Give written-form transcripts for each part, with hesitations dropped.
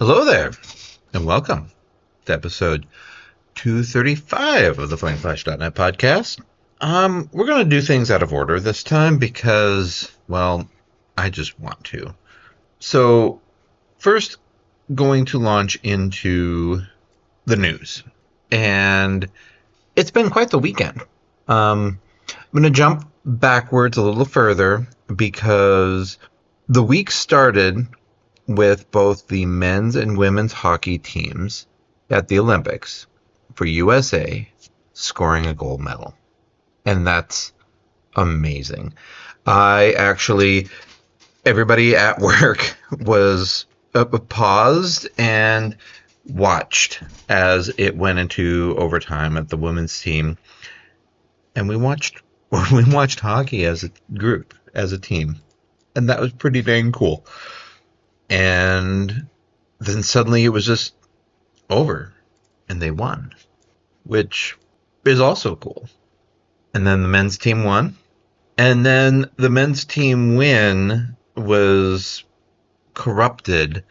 Hello there, and welcome to episode 235 of the FlameFlash.net podcast. We're going to do things out of order this time because, well, I just want to. So, first, going to launch into the news. And it's been quite the weekend. I'm going to jump backwards a little further because the week started with both the men's and women's hockey teams at the Olympics for USA scoring a gold medal. And that's amazing. Everybody at work was paused and watched as it went into overtime at the women's team. And we watched hockey as a group, as a team. And that was pretty dang cool. And then suddenly it was just over, and they won, which is also cool. And then the men's team won, and then the men's team win was corrupted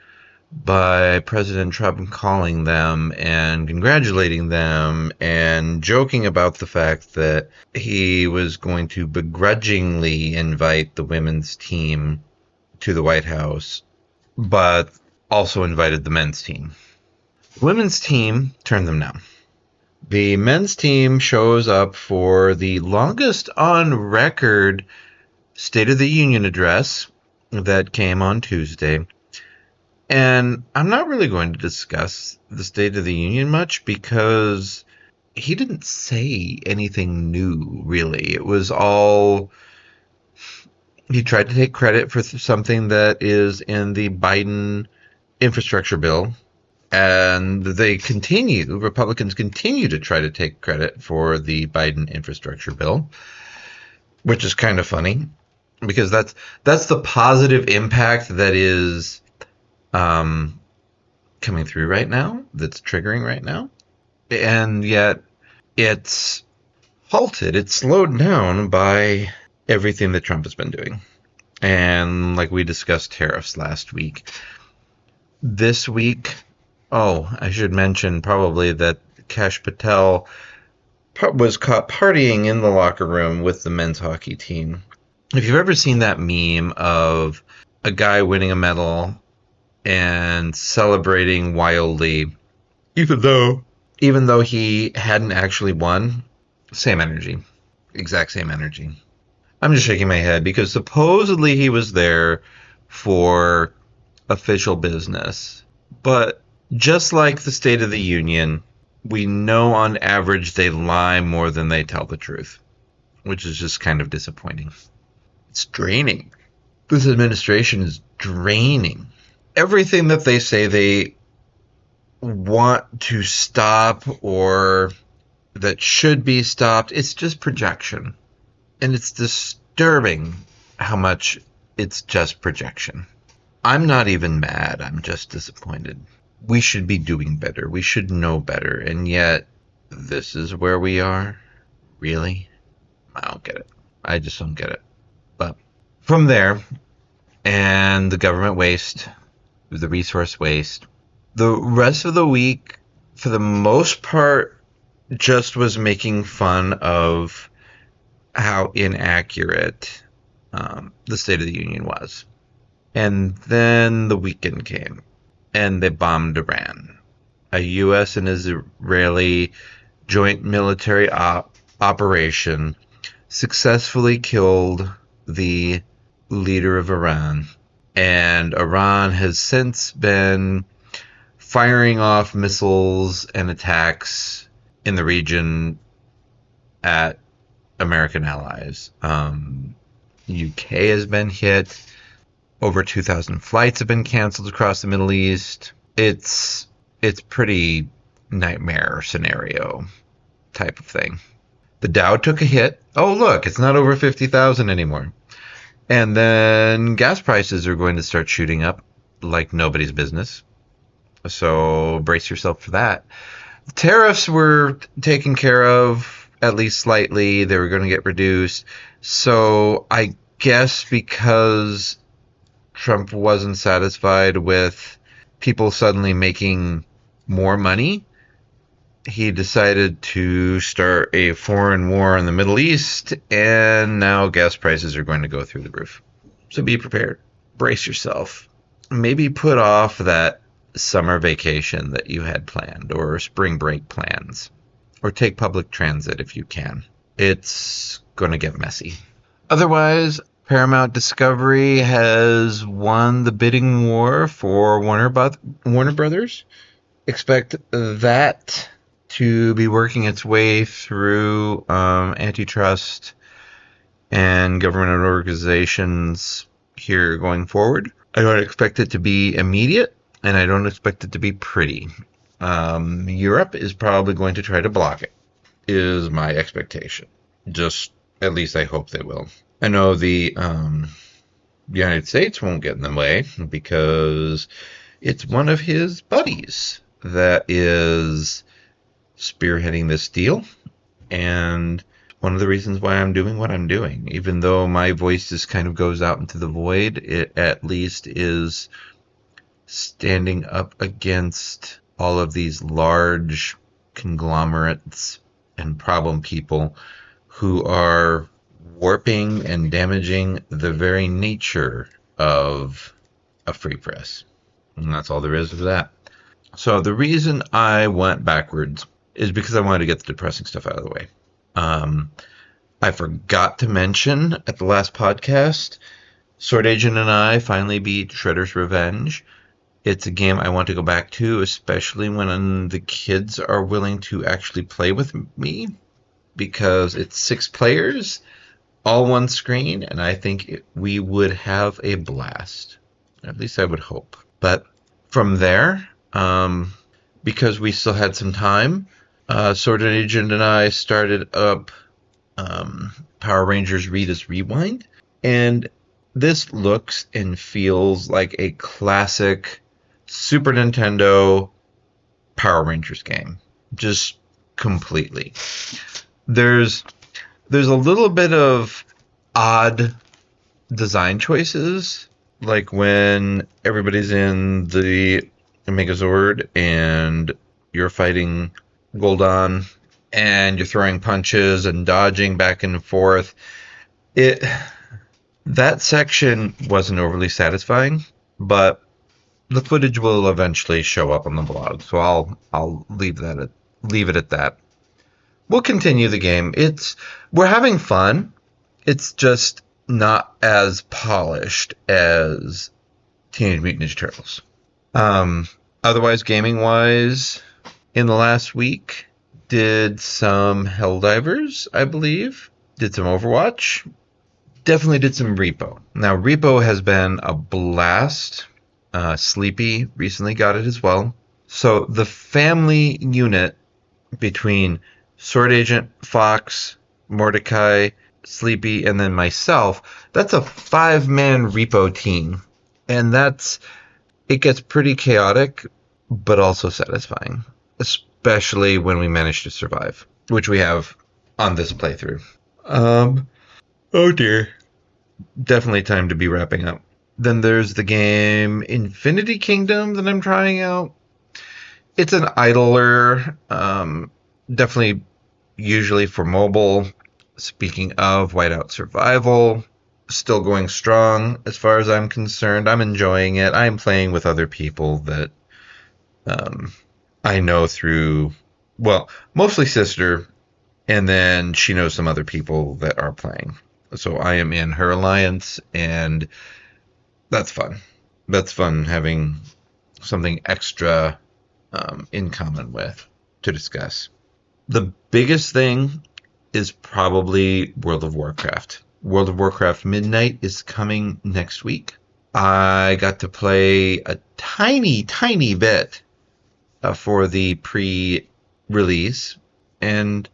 by President Trump calling them and congratulating them and joking about the fact that he was going to begrudgingly invite the women's team to the White House, but also invited the men's team. The women's team turned them down. The men's team shows up for the longest on record State of the Union address that came on Tuesday. And I'm not really going to discuss the State of the Union much because he didn't say anything new, really. It was all... He tried to take credit for something that is in the Biden infrastructure bill, and Republicans continue to try to take credit for the Biden infrastructure bill, which is kind of funny, because that's the positive impact that is coming through right now, that's triggering right now, and yet it's halted, it's slowed down by everything that Trump has been doing. And like we discussed tariffs last week. This week, I should mention probably that Kash Patel was caught partying in the locker room with the men's hockey team. If you've ever seen that meme of a guy winning a medal and celebrating wildly, even though he hadn't actually won, same energy, exact same energy. I'm just shaking my head because supposedly he was there for official business. But just like the State of the Union, we know on average they lie more than they tell the truth, which is just kind of disappointing. It's draining. This administration is draining. Everything that they say they want to stop or that should be stopped, it's just projection. And it's disturbing how much it's just projection. I'm not even mad. I'm just disappointed. We should be doing better. We should know better. And yet, this is where we are? Really? I don't get it. I just don't get it. But from there, and the government waste, the resource waste, the rest of the week, for the most part, just was making fun of how inaccurate the State of the Union was. And then the weekend came, and they bombed Iran. A U.S. and Israeli joint military operation successfully killed the leader of Iran. And Iran has since been firing off missiles and attacks in the region at American allies. UK has been hit. Over 2,000 flights have been canceled across the Middle East. It's pretty nightmare scenario type of thing. The Dow took a hit. Oh, look, it's not over 50,000 anymore. And then gas prices are going to start shooting up like nobody's business. So brace yourself for that. The tariffs were taken care of, at least slightly. They were going to get reduced. So I guess because Trump wasn't satisfied with people suddenly making more money, he decided to start a foreign war in the Middle East, and now gas prices are going to go through the roof. So be prepared. Brace yourself. Maybe put off that summer vacation that you had planned, or spring break plans, or take public transit if you can. It's going to get messy. Otherwise, Paramount Discovery has won the bidding war for Warner Brothers. Expect that to be working its way through antitrust and government organizations here going forward. I don't expect it to be immediate, and I don't expect it to be pretty. Europe is probably going to try to block it, is my expectation. Just, at least I hope they will. I know the United States won't get in the way because it's one of his buddies that is spearheading this deal, and one of the reasons why I'm doing what I'm doing. Even though my voice just kind of goes out into the void, it at least is standing up against all of these large conglomerates and problem people who are warping and damaging the very nature of a free press. And that's all there is to that. So the reason I went backwards is because I wanted to get the depressing stuff out of the way. I forgot to mention at the last podcast, Sword Agent and I finally beat Shredder's Revenge. It's a game I want to go back to, especially when the kids are willing to actually play with me, because it's 6 players, all one screen, and I think we would have a blast. At least I would hope. But from there, because we still had some time, Sword Agent and I started up Power Rangers Rita's Rewind, and this looks and feels like a classic Super Nintendo Power Rangers game, just completely. There's a little bit of odd design choices, like when everybody's in the Megazord and you're fighting Goldon and you're throwing punches and dodging back and forth. That section wasn't overly satisfying, but the footage will eventually show up on the blog, so I'll leave it at that. We'll continue the game. We're having fun. It's just not as polished as Teenage Mutant Ninja Turtles. Otherwise, gaming-wise, in the last week, did some Helldivers, I believe. Did some Overwatch. Definitely did some Repo. Now, Repo has been a blast. Sleepy recently got it as well. So the family unit between Sword Agent, Fox, Mordecai, Sleepy, and then myself, that's a 5-man Repo team. And it gets pretty chaotic, but also satisfying. Especially when we manage to survive, which we have on this playthrough. Oh dear. Definitely time to be wrapping up. Then there's the game Infinity Kingdom that I'm trying out. It's an idler, definitely usually for mobile. Speaking of Whiteout Survival, still going strong as far as I'm concerned. I'm enjoying it. I'm playing with other people that I know through, well, mostly sister, and then she knows some other people that are playing. So I am in her alliance, and that's fun. That's fun having something extra in common with to discuss. The biggest thing is probably World of Warcraft. World of Warcraft Midnight is coming next week. I got to play a tiny bit for the pre-release, and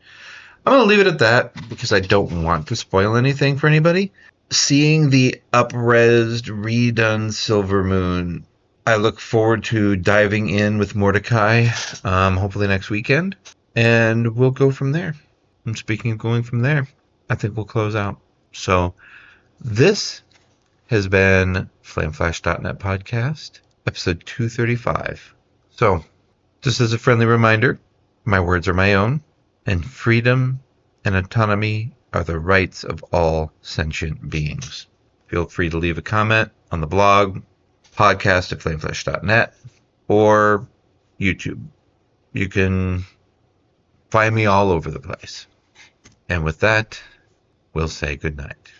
I'm going to leave it at that because I don't want to spoil anything for anybody. Seeing the up-resed, redone Silver Moon, I look forward to diving in with Mordecai, hopefully next weekend, and we'll go from there. And speaking of going from there, I think we'll close out. So this has been Flameflash.net podcast. episode 235. So, just as a friendly reminder, my words are my own, and freedom and autonomy are the rights of all sentient beings. Feel free to leave a comment on the blog, podcast at flameflesh.net, or YouTube. You can find me all over the place. And with that, we'll say goodnight.